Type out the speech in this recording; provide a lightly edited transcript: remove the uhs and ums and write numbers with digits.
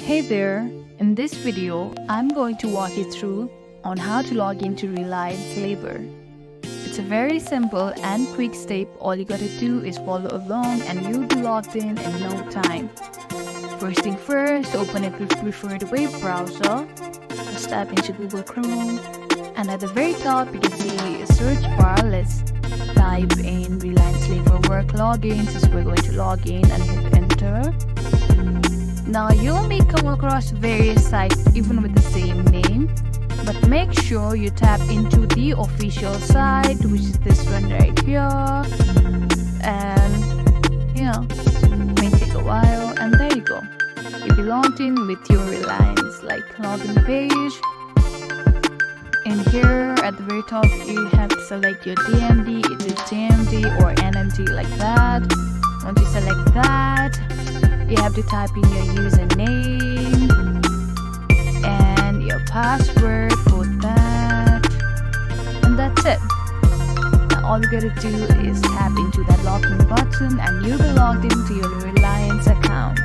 Hey there, in this video, I'm going to walk you through on how to log into Reliance Labour. It's a very simple and quick step. All you gotta do is follow along and you'll be logged in no time. First thing first, open it with preferred web browser. Just type into Google Chrome, and at the very top you can see a search bar. Let's type in Reliance Labour work login, since we're going to log in, and hit enter. Now you may come across various sites even with the same name, but make sure you tap into the official site, which is this one right here, and may take a while, and there you go. You'll be logged in with your Reliance login page. In here at the very top you have to select your DMD, either TMD or NMD like that. Once you select that, you have to type in your username and your password for that, and that's it. Now all you gotta do is tap into that login button and you'll be logged into your Reliance account.